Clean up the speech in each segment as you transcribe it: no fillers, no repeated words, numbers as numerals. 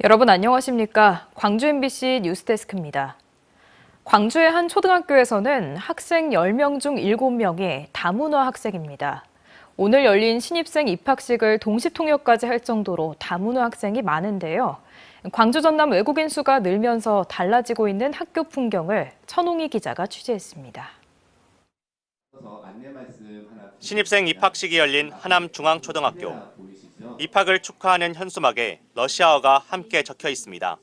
여러분 안녕하십니까? 광주 MBC 뉴스데스크입니다. 광주의 한 초등학교에서는 학생 10명 중 7명이 다문화 학생입니다. 오늘 열린 신입생 입학식을 동시통역까지 할 정도로 다문화 학생이 많은데요. 광주 전남 외국인 수가 늘면서 달라지고 있는 학교 풍경을 천홍희 기자가 취재했습니다. 신입생 입학식이 열린 하남중앙초등학교. 입학을 축하하는 현수막에 러시아어가 함께 적혀 있습니다.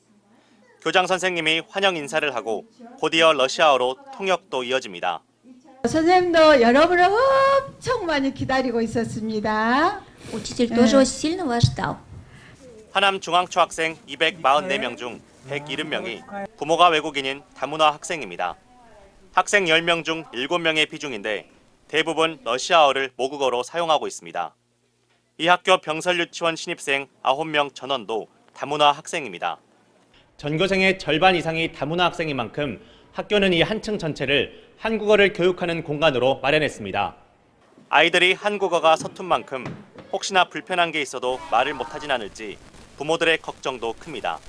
교장 선생님이 환영 인사를 하고 곧이어 러시아어로 통역도 이어집니다. 선생님도 여러분을 엄청 많이 기다리고 있었습니다. Учитель тоже сильно вас ждал. 하남중앙초 학생 244명 중 170명이 부모가 외국인인 다문화 학생입니다. 학생 10명 중 7명의 비중인데 대부분 러시아어를 모국어로 사용하고 있습니다. 이 학교 병설유치원 신입생 9명 전원도 다문화 학생입니다. 전교생의 절반 이상이 다문화 학생인 만큼 학교는 이 한 층 전체를 한국어를 교육하는 공간으로 마련했습니다. 아이들이 한국어가 서툰 만큼 혹시나 불편한 게 있어도 말을 못하진 않을지 부모들의 걱정도 큽니다.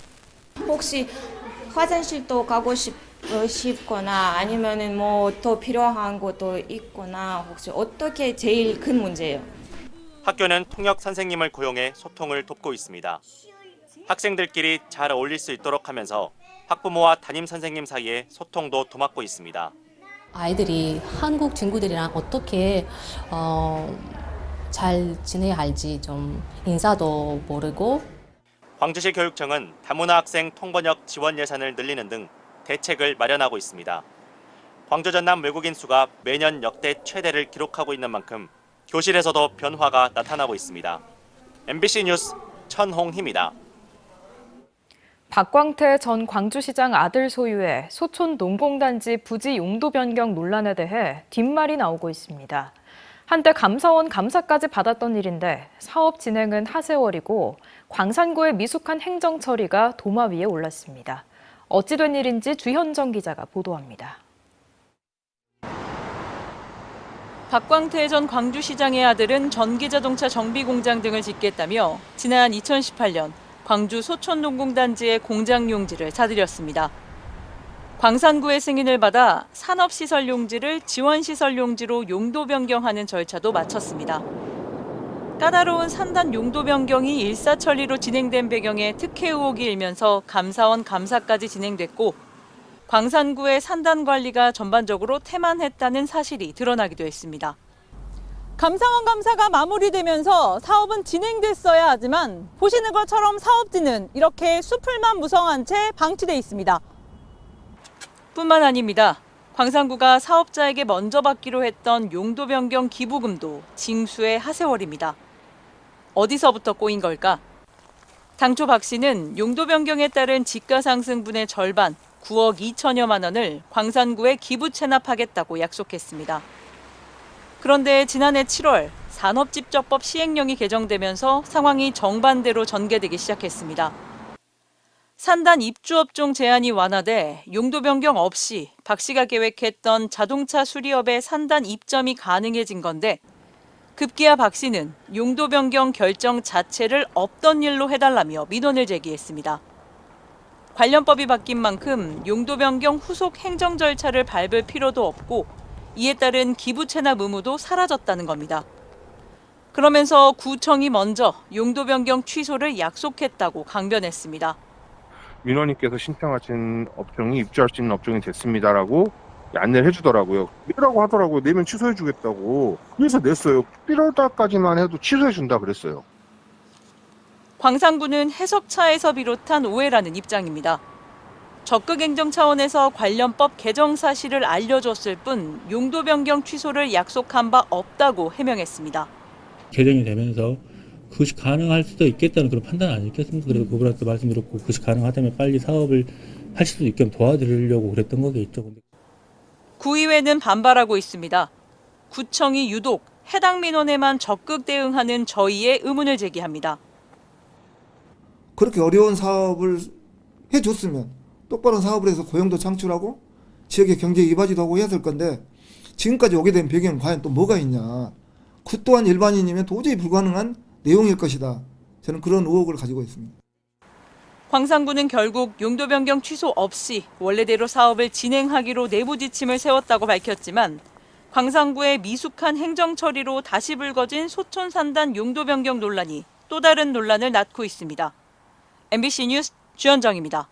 혹시 화장실도 가고 싶거나 아니면은 뭐 더 필요한 것도 있거나 혹시 어떻게 제일 큰 문제예요? 학교는 통역 선생님을 고용해 소통을 돕고 있습니다. 학생들끼리 잘 어울릴 수 있도록 하면서 학부모와 담임 선생님 사이에 소통도 도맡고 있습니다. 아이들이 한국 친구들이랑 어떻게 잘 지내야 할지 좀 인사도 모르고. 광주시 교육청은 다문화 학생 통번역 지원 예산을 늘리는 등 대책을 마련하고 있습니다. 광주 전남 외국인 수가 매년 역대 최대를 기록하고 있는 만큼 교실에서도 변화가 나타나고 있습니다. MBC 뉴스 천홍희입니다. 박광태 전 광주시장 아들 소유의 소촌 농공단지 부지 용도 변경 논란에 대해 뒷말이 나오고 있습니다. 한때 감사원 감사까지 받았던 일인데 사업 진행은 하세월이고 광산구의 미숙한 행정 처리가 도마 위에 올랐습니다. 어찌 된 일인지 주현정 기자가 보도합니다. 박광태 전 광주시장의 아들은 전기자동차 정비공장 등을 짓겠다며 지난 2018년 광주 소촌농공단지의 공장 용지를 사들였습니다. 광산구의 승인을 받아 산업시설 용지를 지원시설 용지로 용도 변경하는 절차도 마쳤습니다. 까다로운 산단 용도 변경이 일사천리로 진행된 배경에 특혜 의혹이 일면서 감사원 감사까지 진행됐고 광산구의 산단 관리가 전반적으로 태만했다는 사실이 드러나기도 했습니다. 감사원 감사가 마무리되면서 사업은 진행됐어야 하지만 보시는 것처럼 사업지는 이렇게 수풀만 무성한 채 방치돼 있습니다. 뿐만 아닙니다. 광산구가 사업자에게 먼저 받기로 했던 용도 변경 기부금도 징수의 하세월입니다. 어디서부터 꼬인 걸까? 당초 박 씨는 용도 변경에 따른 지가 상승분의 절반, 9억 2천여만 원을 광산구에 기부 체납하겠다고 약속했습니다. 그런데 지난해 7월 산업집적법 시행령이 개정되면서 상황이 정반대로 전개되기 시작했습니다. 산단 입주업종 제한이 완화돼 용도 변경 없이 박 씨가 계획했던 자동차 수리업의 산단 입점이 가능해진 건데 급기야 박 씨는 용도 변경 결정 자체를 없던 일로 해달라며 민원을 제기했습니다. 관련법이 바뀐 만큼 용도 변경 후속 행정 절차를 밟을 필요도 없고 이에 따른 기부 체납 의무도 사라졌다는 겁니다. 그러면서 구청이 먼저 용도 변경 취소를 약속했다고 강변했습니다. 민원인께서 신청하신 업종이 입주할 수 있는 업종이 됐습니다라고 안내를 해주더라고요. 내라고 하더라고요. 내면 취소해주겠다고. 그래서 냈어요. 1월 달까지만 해도 취소해준다 그랬어요. 광산구는 해석차에서 비롯한 오해라는 입장입니다. 적극 행정 차원에서 관련법 개정 사실을 알려줬을 뿐 용도 변경 취소를 약속한 바 없다고 해명했습니다. 개정이 되면서 그것이 가능할 수도 있겠다는 그런 판단 아니겠습니까? 그래서 그분한테 말씀드렸고 그것이 가능하다면 빨리 사업을 하실 수 있게 도와드리려고 그랬던 거겠죠. 구의회는 반발하고 있습니다. 구청이 유독 해당 민원에만 적극 대응하는 저희의 의문을 제기합니다. 그렇게 어려운 사업을 해줬으면 똑바로 사업을 해서 고용도 창출하고 지역의 경제에 이바지도 하고 해야 될 건데 지금까지 오게 된 배경은 과연 또 뭐가 있냐. 그 또한 일반인이면 도저히 불가능한 내용일 것이다. 저는 그런 의혹을 가지고 있습니다. 광산구는 결국 용도 변경 취소 없이 원래대로 사업을 진행하기로 내부 지침을 세웠다고 밝혔지만 광산구의 미숙한 행정 처리로 다시 불거진 소촌 산단 용도 변경 논란이 또 다른 논란을 낳고 있습니다. MBC 뉴스 주현정입니다.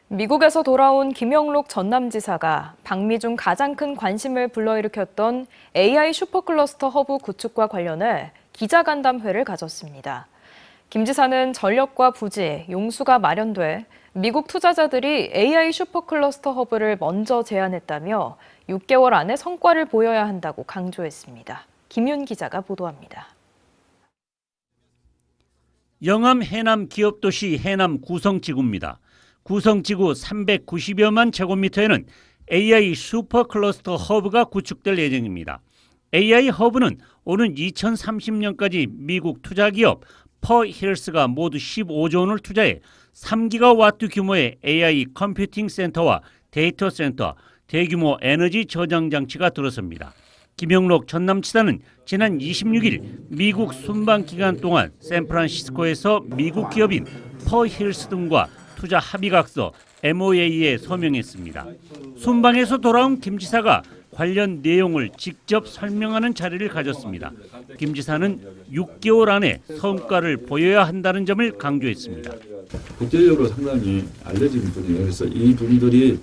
미국에서 돌아온 김영록 전남지사가 방미 중 가장 큰 관심을 불러일으켰던 AI 슈퍼클러스터 허브 구축과 관련해 기자간담회를 가졌습니다. 김 지사는 전력과 부지, 용수가 마련돼 미국 투자자들이 AI 슈퍼클러스터 허브를 먼저 제안했다며 6개월 안에 성과를 보여야 한다고 강조했습니다. 김윤 기자가 보도합니다. 영암 해남 기업도시 해남 구성지구입니다. 구성지구 390여만 제곱미터에는 AI 슈퍼클러스터 허브가 구축될 예정입니다. AI 허브는 오는 2030년까지 미국 투자기업 퍼힐스가 모두 15조 원을 투자해 3기가와트 규모의 AI 컴퓨팅 센터와 데이터 센터, 대규모 에너지 저장 장치가 들어섭니다. 김영록 전남지사는 지난 26일 미국 순방 기간 동안 샌프란시스코에서 미국 기업인 퍼힐스 등과 투자 합의각서 MOA에 서명했습니다. 순방에서 돌아온 김 지사가 관련 내용을 직접 설명하는 자리를 가졌습니다. 김 지사는 6개월 안에 성과를 보여야 한다는 점을 강조했습니다. 국제적으로 상당히 알려진 분이에요. 그래서 이 분들이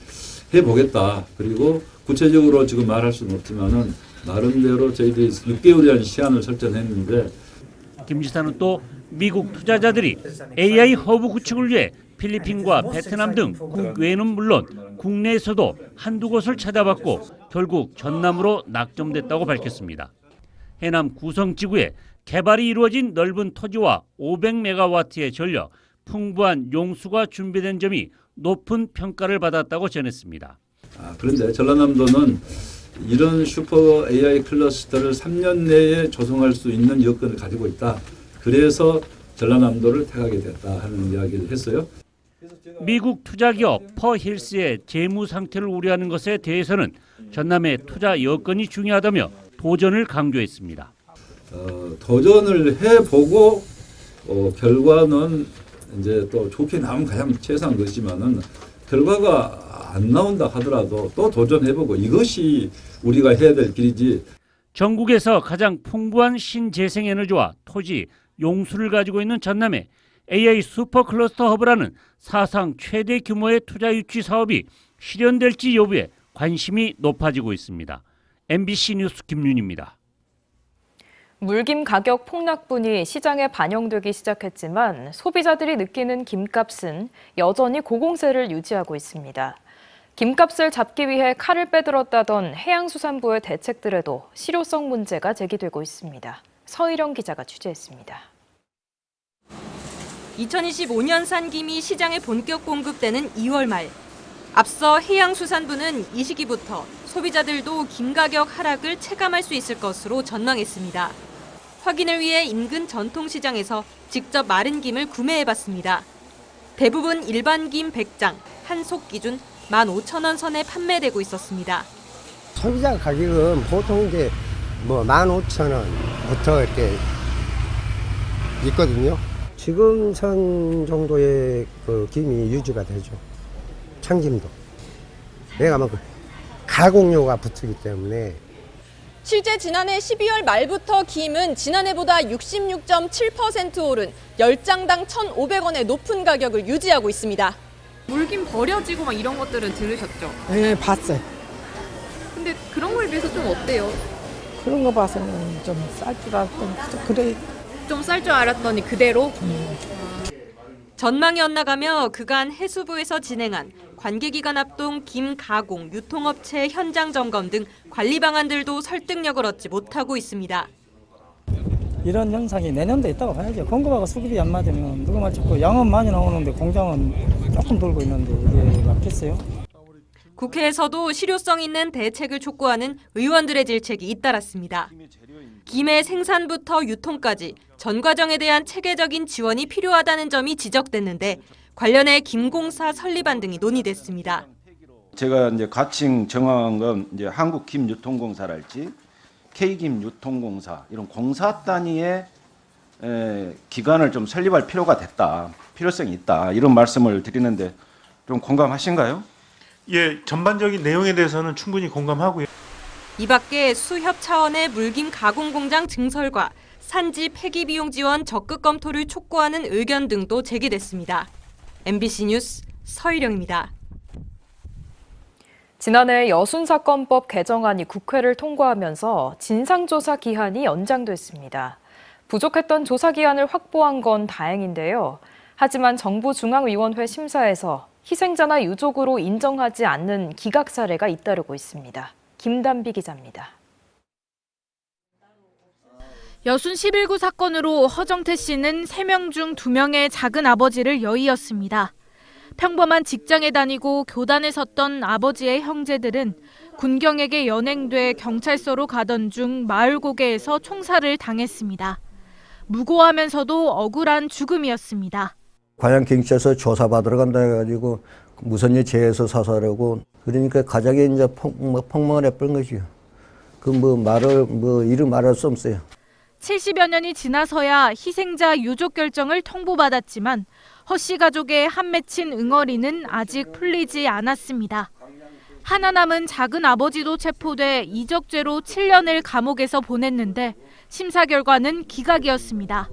해보겠다. 그리고 구체적으로 지금 말할 수는 없지만은 나름대로 저희들이 6개월이라는 시한을 설정했는데 김 지사는 또 미국 투자자들이 AI 허브 구축을 위해 필리핀과 베트남 등 국외는 물론 국내에서도 한두 곳을 찾아봤고 결국 전남으로 낙점됐다고 밝혔습니다. 해남 구성지구에 개발이 이루어진 넓은 토지와 500메가와트의 전력, 풍부한 용수가 준비된 점이 높은 평가를 받았다고 전했습니다. 그런데 전라남도는 이런 슈퍼 AI 클러스터를 3년 내에 조성할 수 있는 여건을 가지고 있다. 그래서 전라남도를 택하게 됐다 하는 이야기를 했어요. 미국 투자기업 퍼힐스의 재무 상태를 우려하는 것에 대해서는 전남의 투자 여건이 중요하다며 도전을 강조했습니다. 도전을 해보고 결과는 이제 또 좋게 나오면 가장 최소한 것이지만은 결과가 안 나온다 하더라도 또 도전해보고 이것이 우리가 해야 될 길이지. 전국에서 가장 풍부한 신재생에너지와 토지, 용수를 가지고 있는 전남에 AI 슈퍼클러스터 허브라는 사상 최대 규모의 투자 유치 사업이 실현될지 여부에 관심이 높아지고 있습니다. MBC 뉴스 김윤입니다. 물김 가격 폭락분이 시장에 반영되기 시작했지만 소비자들이 느끼는 김값은 여전히 고공세를 유지하고 있습니다. 김값을 잡기 위해 칼을 빼들었다던 해양수산부의 대책들에도 실효성 문제가 제기되고 있습니다. 서희령 기자가 취재했습니다. 2025년산 김이 시장에 본격 공급되는 2월 말. 앞서 해양수산부는 이 시기부터 소비자들도 김 가격 하락을 체감할 수 있을 것으로 전망했습니다. 확인을 위해 인근 전통시장에서 직접 마른 김을 구매해봤습니다. 대부분 일반 김 100장, 한 속 기준 15,000원 선에 판매되고 있었습니다. 소비자 가격은 보통 이제 15,000원부터 이렇게 있거든요. 지금 선 정도의 그 김이 유지가 되죠. 참김도. 왜냐하면 그 가공료가 붙기 때문에. 실제 지난해 12월 말부터 김은 지난해보다 66.7% 오른 10장당 1,500원의 높은 가격을 유지하고 있습니다. 물김 버려지고 막 이런 것들은 들으셨죠? 네, 봤어요. 근데 그런 거에 비해서 좀 어때요? 그런 거 봐서는 좀 쌀 줄 알았더니 그래. 좀 쌀 줄 알았더니 그대로? 전망이 엇나가며 그간 해수부에서 진행한 관계기관 합동 김 가공 유통업체 현장 점검 등 관리 방안들도 설득력을 얻지 못하고 있습니다. 이런 현상이 내년도 있다고 봐야죠. 공급하고 수급이 안 맞으면 누가 말짓고 양은 많이 나오는데 공장은 조금 돌고 있는데 이게 맞겠어요? 국회에서도 실효성 있는 대책을 촉구하는 의원들의 질책이 잇따랐습니다. 김의 생산부터 유통까지 전 과정에 대한 체계적인 지원이 필요하다는 점이 지적됐는데 관련해 김공사 설립안 등이 논의됐습니다. 제가 이제 가칭 정한 건 이제 한국김유통공사랄지 K김유통공사 이런 공사 단위의 기관을 좀 설립할 필요가 됐다, 필요성이 있다 이런 말씀을 드리는데 좀 공감하신가요? 예, 전반적인 내용에 대해서는 충분히 공감하고요. 이 밖에 수협 차원의 물김 가공 공장 증설과 산지 폐기 비용 지원 적극 검토를 촉구하는 의견 등도 제기됐습니다. MBC 뉴스 서희령입니다. 지난해 여순사건법 개정안이 국회를 통과하면서 진상조사 기한이 연장됐습니다. 부족했던 조사 기한을 확보한 건 다행인데요. 하지만 정부 중앙위원회 심사에서 희생자나 유족으로 인정하지 않는 기각 사례가 잇따르고 있습니다. 김단비 기자입니다. 여순 11구 사건으로 허정태 씨는 3명 중 2명의 작은 아버지를 여의었습니다. 평범한 직장에 다니고 교단에 섰던 아버지의 형제들은 군경에게 연행돼 경찰서로 가던 중 마을 고개에서 총살을 당했습니다. 무고하면서도 억울한 죽음이었습니다. 관양경찰서 조사받으러 간다 해가지고 무슨 일 재해서 사살하고 그러니까 가족이 이제 폭망을 해버린 거죠. 이름 말할 수 없어요. 70여 년이 지나서야 희생자 유족 결정을 통보받았지만 허 씨 가족의 한 맺힌 응어리는 아직 풀리지 않았습니다. 하나 남은 작은 아버지도 체포돼 이적죄로 7년을 감옥에서 보냈는데 심사 결과는 기각이었습니다.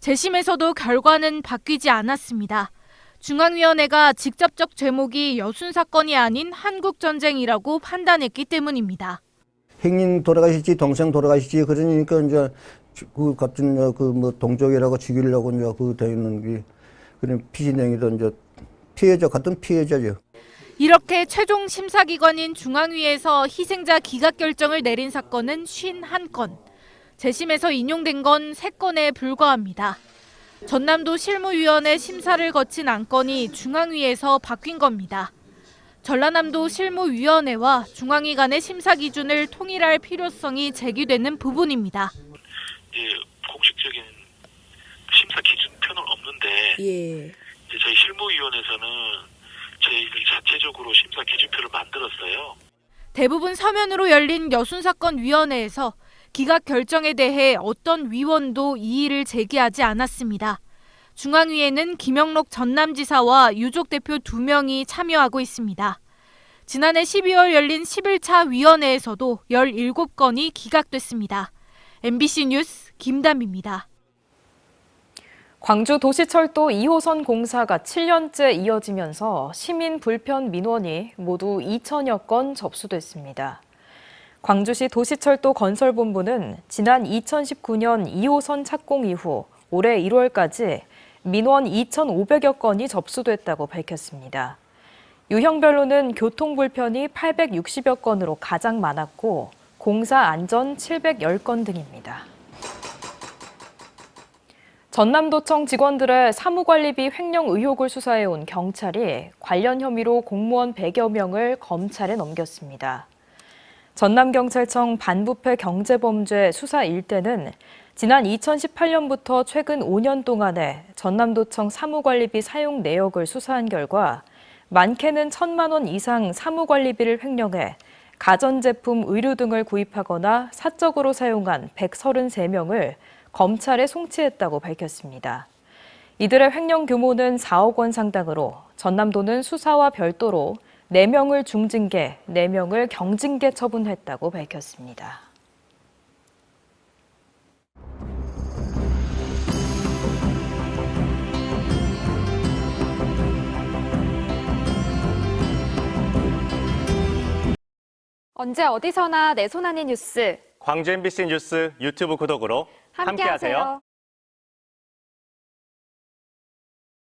재심에서도 결과는 바뀌지 않았습니다. 중앙위원회가 직접적 죄목이 여순 사건이 아닌 한국전쟁이라고 판단했기 때문입니다. 형님 돌아가시지 동생 돌아가시지 그러니까 이제 그 같은 동족이라고 죽이려고 이제 그 되는 게 그런 피신행위도 이제 피해자 같은 피해자죠. 이렇게 최종 심사기관인 중앙위에서 희생자 기각 결정을 내린 사건은 51건. 재심에서 인용된 건 3건에 불과합니다. 전남도 실무위원회 심사를 거친 안건이 중앙위에서 바뀐 겁니다. 전라남도 실무위원회와 중앙위 간의 심사 기준을 통일할 필요성이 제기되는 부분입니다. 공식적인 심사 기준표는 없는데 이제 저희 실무위원회에서는 저희들이 자체적으로 심사 기준표를 만들었어요. 대부분 서면으로 열린 여순사건위원회에서 기각 결정에 대해 어떤 위원도 이의를 제기하지 않았습니다. 중앙위에는 김영록 전남지사와 유족 대표 2명이 참여하고 있습니다. 지난해 12월 열린 11차 위원회에서도 17건이 기각됐습니다. MBC 뉴스 김담비입니다. 광주 도시철도 2호선 공사가 7년째 이어지면서 시민 불편 민원이 모두 2천여 건 접수됐습니다. 광주시 도시철도 건설본부는 지난 2019년 2호선 착공 이후 올해 1월까지 민원 2,500여 건이 접수됐다고 밝혔습니다. 유형별로는 교통불편이 860여 건으로 가장 많았고 공사 안전 710건 등입니다. 전남도청 직원들의 사무관리비 횡령 의혹을 수사해온 경찰이 관련 혐의로 공무원 100여 명을 검찰에 넘겼습니다. 전남경찰청 반부패 경제범죄 수사 1대는 지난 2018년부터 최근 5년 동안에 전남도청 사무관리비 사용 내역을 수사한 결과 많게는 1,000만 원 이상 사무관리비를 횡령해 가전제품, 의류 등을 구입하거나 사적으로 사용한 133명을 검찰에 송치했다고 밝혔습니다. 이들의 횡령 규모는 4억 원 상당으로 전남도는 수사와 별도로 4명을 중징계, 4명을 경징계 처분했다고 밝혔습니다. 언제 어디서나 내 손 안의 뉴스. 광주 MBC 뉴스 유튜브 구독으로 함께하세요.